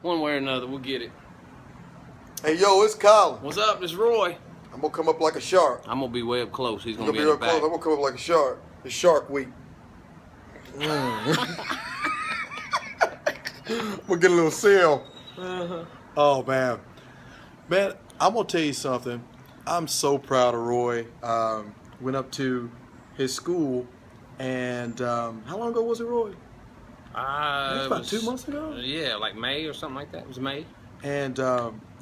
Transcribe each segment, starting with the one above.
One way or another, we'll get it. Hey, yo, it's Colin. What's up? It's Roy. I'm gonna come up like a shark. I'm gonna be way up close. He's gonna be real in the back. close. I'm gonna come up like a shark. It's Shark Week. I'm gonna get a little seal. Oh man, I'm gonna tell you something. I'm so proud of Roy. Went up to his school, and how long ago was it, Roy? It was about 2 months ago. Yeah, like May or something like that. It was May. And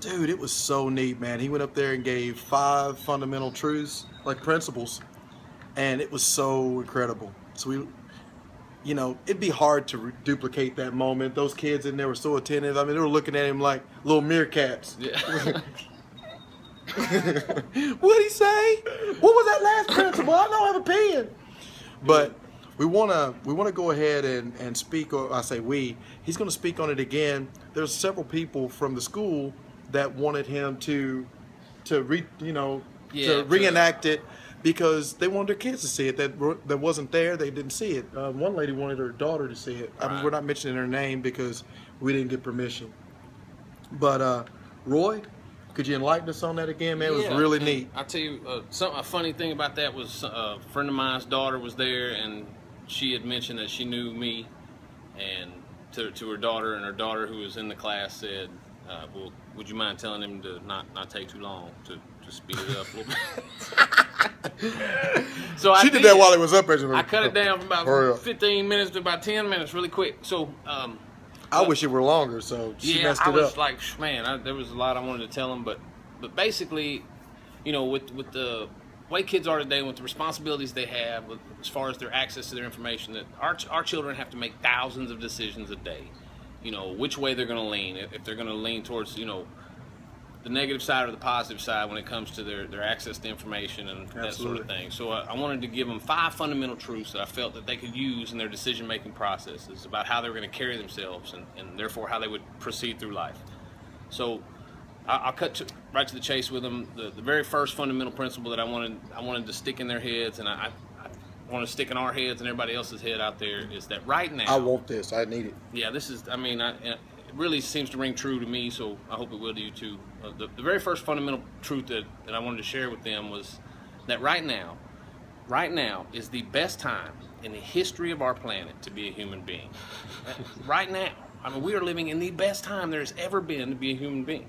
dude, it was so neat, man. He went up there and gave 5 fundamental truths, like principles, and it was so incredible. So we, you know, it'd be hard to duplicate that moment. Those kids in there were so attentive. I mean, they were looking at him like little meerkats. Yeah. What'd he say? What was that last principle? I don't have a pen. But we wanna go ahead and speak, or I say we. He's gonna speak on it again. There's several people from the school that wanted him to reenact it because they wanted their kids to see it. That wasn't there. They didn't see it. One lady wanted her daughter to see it. Right. I mean, we're not mentioning her name because we didn't get permission. But Roy, could you enlighten us on that again, man? It was really neat. I'll tell you, a funny thing about that was a friend of mine's daughter was there, and she had mentioned that she knew me, and to her daughter, and her daughter, who was in the class, said, well, would you mind telling him to not take too long, to speed it up a little bit? So she did that while it was up. I cut it down from about 15 minutes to about 10 minutes really quick. So I wish it were longer, so she messed it up. I was like, man, there was a lot I wanted to tell him, but basically, you know, with the way kids are today, with the responsibilities they have, as far as their access to their information, that our children have to make thousands of decisions a day. You know, which way they're going to lean, if they're going to lean towards, you know, the negative side or the positive side when it comes to their access to information and that sort of thing. So I wanted to give them 5 fundamental truths that I felt that they could use in their decision-making processes about how they were going to carry themselves and therefore how they would proceed through life. So I'll cut right to the chase with them. The very first fundamental principle that I wanted to stick in their heads, and I want to stick in our heads and everybody else's head out there, is that right now. I want this. I need it. Yeah, this is. I mean, it really seems to ring true to me, so I hope it will to you too. The very first fundamental truth that I wanted to share with them was that right now is the best time in the history of our planet to be a human being. Right now. I mean, we are living in the best time there's ever been to be a human being.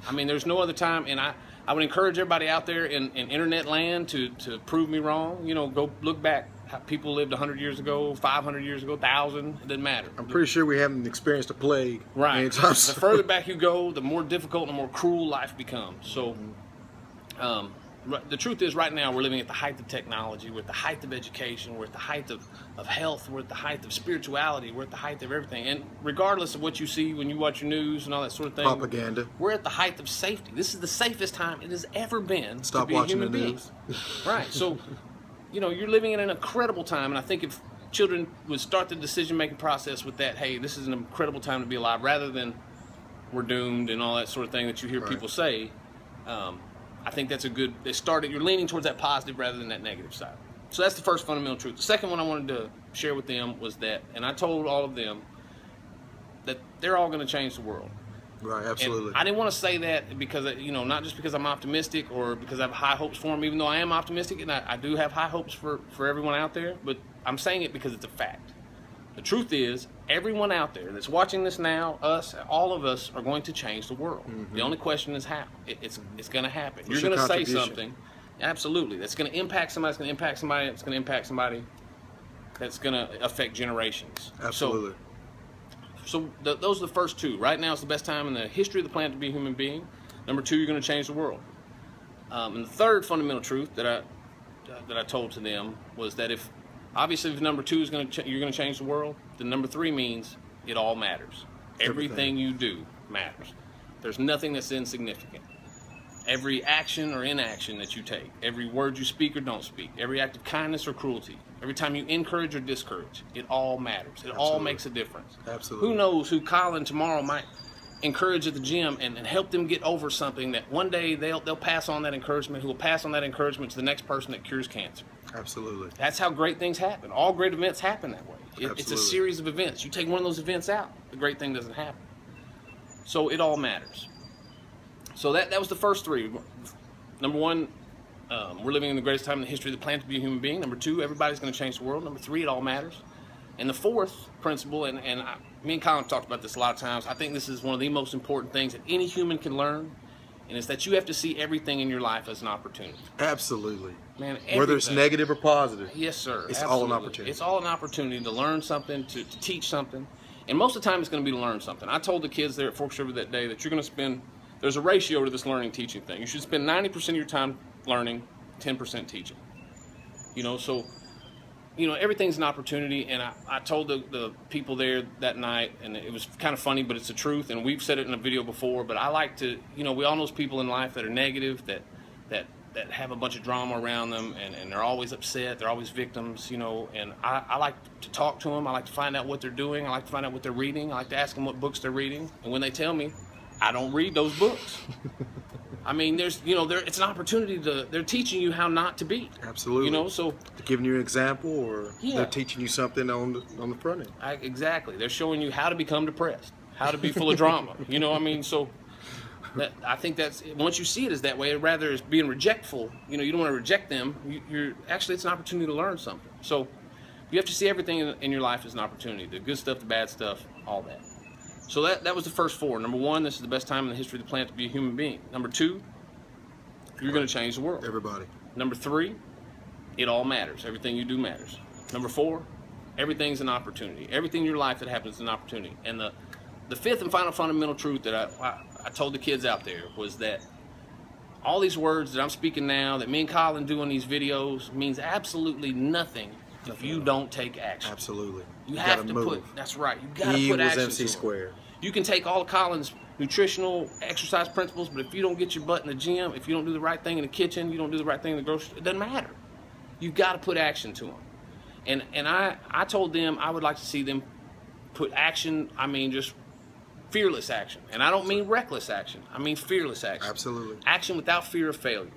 I mean, there's no other time, and I would encourage everybody out there in internet land to prove me wrong. You know, go look back. How people lived 100 years ago, 500 years ago, 1,000. It doesn't matter. I'm pretty sure we haven't experienced a plague. Right. The further back you go, the more difficult and the more cruel life becomes. So, the truth is, right now we're living at the height of technology. We're at the height of education. We're at the height of health. We're at the height of spirituality. We're at the height of everything. And regardless of what you see when you watch your news and all that sort of thing, propaganda, we're at the height of safety. This is the safest time it has ever been to be a human being. Right. So, you know, you're living in an incredible time, and I think if children would start the decision-making process with that, hey, this is an incredible time to be alive, rather than we're doomed and all that sort of thing that you hear people say, I think that's a good, you're leaning towards that positive rather than that negative side. So that's the first fundamental truth. The second one I wanted to share with them was that, and I told all of them, that they're all going to change the world. Right, absolutely. And I didn't want to say that because, you know, not just because I'm optimistic or because I have high hopes for them, even though I am optimistic and I do have high hopes for everyone out there, but I'm saying it because it's a fact. The truth is, everyone out there that's watching this now, us, all of us are going to change the world. The only question is how. It's going to happen. You're going to say something, absolutely, that's going to impact somebody, it's going to impact somebody, it's going to impact somebody, that's going to affect generations. Absolutely. So those are the first 2. Right now is the best time in the history of the planet to be a human being. Number 2, you're going to change the world. And the third fundamental truth that I told to them was that if number 2 is you're going to change the world, then number 3 means it all matters. Everything you do matters. There's nothing that's insignificant. Every action or inaction that you take, every word you speak or don't speak, every act of kindness or cruelty, every time you encourage or discourage, it all matters. It all makes a difference. Absolutely. Who knows who Colin tomorrow might encourage at the gym and help them get over something that one day they'll pass on that encouragement, who will pass on that encouragement to the next person that cures cancer. Absolutely. That's how great things happen. All great events happen that way. It's a series of events. You take one of those events out, the great thing doesn't happen. So it all matters. So that was the first three. Number one, we're living in the greatest time in the history of the planet to be a human being. Number two, everybody's going to change the world. Number three, it all matters. And the fourth principle, me and Colin have talked about this a lot of times, I think this is one of the most important things that any human can learn, and it's that you have to see everything in your life as an opportunity. Absolutely. Man, whether it's negative or positive. Yes, sir. It's absolutely. all an opportunity. It's all an opportunity to learn something, to teach something. And most of the time it's going to be to learn something. I told the kids there at Forks River that day that you're going to spend, there's a ratio to this learning teaching thing. You should spend 90% of your time learning, 10% teaching. You know, so, you know, everything's an opportunity. And I told the people there that night, and it was kind of funny, but it's the truth. And we've said it in a video before, but I like to, you know, we all know people in life that are negative, that have a bunch of drama around them, and they're always upset, they're always victims, you know, and I like to talk to them, I like to find out what they're doing, I like to find out what they're reading, I like to ask them what books they're reading, and when they tell me, I don't read those books. I mean, there's, you know, it's an opportunity they're teaching you how not to be. Absolutely. You know, so. They're giving you an example, or yeah, they're teaching you something on the front end. Exactly. They're showing you how to become depressed, how to be full of drama, you know what I mean, so. I think that's, once you see it as that way, rather as being rejectful, you know, you don't want to reject them. You're actually, it's an opportunity to learn something. So you have to see everything in your life as an opportunity, the good stuff, the bad stuff, all that. So that was the first four. Number one, this is the best time in the history of the planet to be a human being. Number two, you're going to change the world. Everybody. Number three, it all matters. Everything you do matters. Number four, everything's an opportunity. Everything in your life that happens is an opportunity. And the fifth and final fundamental truth that I told the kids out there was that all these words that I'm speaking now, that me and Colin do in these videos, means absolutely nothing if you don't take action. Absolutely. You have to put, that's right, you got to put action MC squared. You can take all of Colin's nutritional exercise principles, but if you don't get your butt in the gym, if you don't do the right thing in the kitchen, you don't do the right thing in the grocery store, it doesn't matter. You've got to put action to them. And I told them I would like to see them put action, I mean just fearless action. And I don't mean reckless action. I mean fearless action. Absolutely. Action without fear of failure.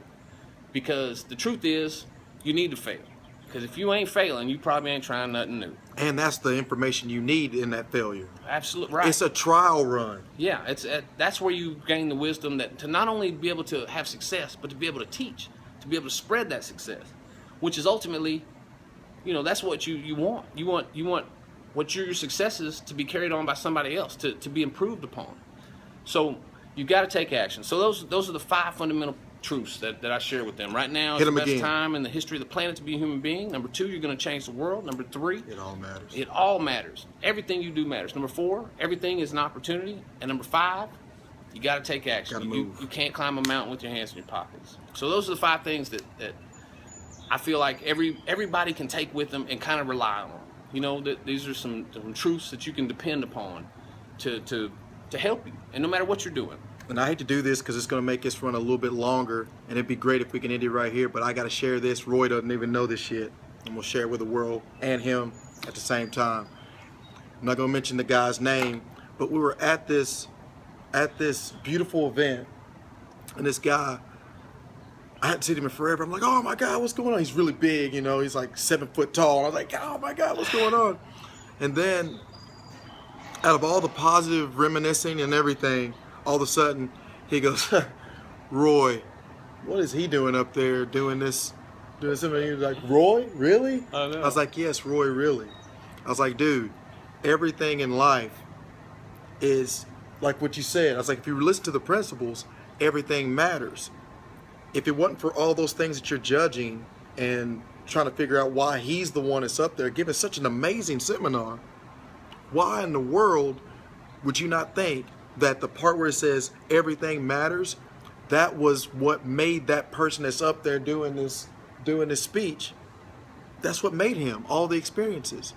Because the truth is, you need to fail. Because if you ain't failing, you probably ain't trying nothing new. And that's the information you need in that failure. Absolutely right. It's a trial run. Yeah, that's where you gain the wisdom that to not only be able to have success, but to be able to teach, to be able to spread that success, which is ultimately, you know, that's what you want. You want what your successes to be carried on by somebody else, to be improved upon. So you've got to take action. So those are the 5 fundamental truths that I share with them. Right now, it's the best time in the history of the planet to be a human being. Number 2, you're going to change the world. Number 3, it all matters. It all matters. Everything you do matters. Number 4, everything is an opportunity. And number 5, you got to take action. Gotta move. You can't climb a mountain with your hands in your pockets. So those are the 5 things that I feel like everybody can take with them and kind of rely on. You know, these are some truths that you can depend upon to help you, and no matter what you're doing. And I hate to do this because it's going to make this run a little bit longer, and it'd be great if we can end it right here, but I got to share this. Roy doesn't even know this shit. I'm going to share it with the world and him at the same time. I'm not going to mention the guy's name, but we were at this beautiful event, and this guy, I hadn't seen him in forever. I'm like, oh my God, what's going on? He's really big, you know, he's like 7 foot tall. And I was like, oh my God, what's going on? And then, out of all the positive reminiscing and everything, all of a sudden, he goes, Roy, what is he doing up there doing this? Doing something? He was like, Roy, really? I know. I was like, yes, Roy, really. I was like, dude, everything in life is like what you said. I was like, if you listen to the principles, everything matters. If it wasn't for all those things that you're judging and trying to figure out why he's the one that's up there giving such an amazing seminar, why in the world would you not think that the part where it says everything matters, that was what made that person that's up there doing this speech, that's what made him, all the experiences.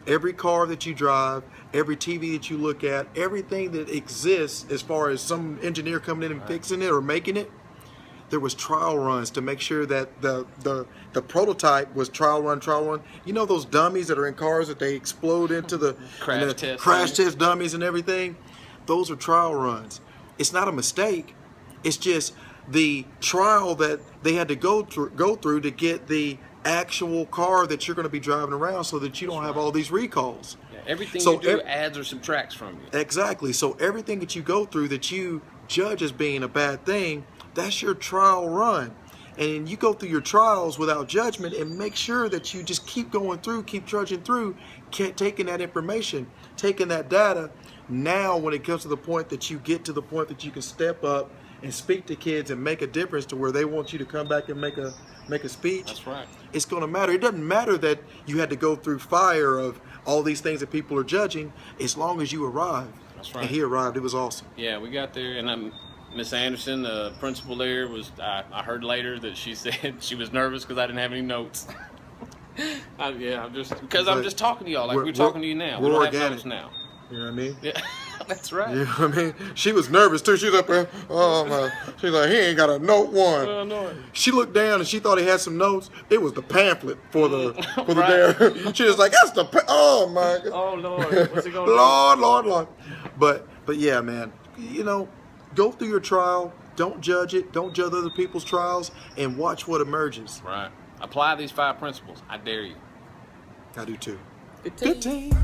Every car that you drive, every TV that you look at, everything that exists as far as some engineer coming in and fixing it or making it, there was trial runs to make sure that the prototype was trial run. You know those dummies that are in cars that they explode into the crash test dummies and everything? Those are trial runs. It's not a mistake. It's just the trial that they had to go through to get the actual car that you're going to be driving around, so that you don't have all these recalls. Yeah, everything So you do adds or subtracts from you. Exactly. So everything that you go through that you judge as being a bad thing, that's your trial run. And you go through your trials without judgment, and make sure that you just keep going through, keep trudging through, taking that information, taking that data. Now when it comes to the point that you get to the point that you can step up and speak to kids and make a difference to where they want you to come back and make a speech. That's right. It's going to matter. It doesn't matter that you had to go through fire of all these things that people are judging, as long as you arrived. That's right. And he arrived. It was awesome. Yeah, we got there, and Miss Anderson, the principal there, I heard later that she said she was nervous because I didn't have any notes. I'm just talking to y'all like we're talking to you now. We don't have notes now. You know what I mean? Yeah, that's right. You know what I mean? She was nervous too. She was up there, oh my. She's like, he ain't got a note one. Oh, no. She looked down and she thought he had some notes. It was the pamphlet for the Right. dare. She was like, that's the oh my God. Oh Lord, what's it going Lord, Lord, Lord. But yeah, man, you know, go through your trial. Don't judge it. Don't judge other people's trials, and watch what emerges. Right. Apply these 5 principles. I dare you. I do too. Good team. Good team.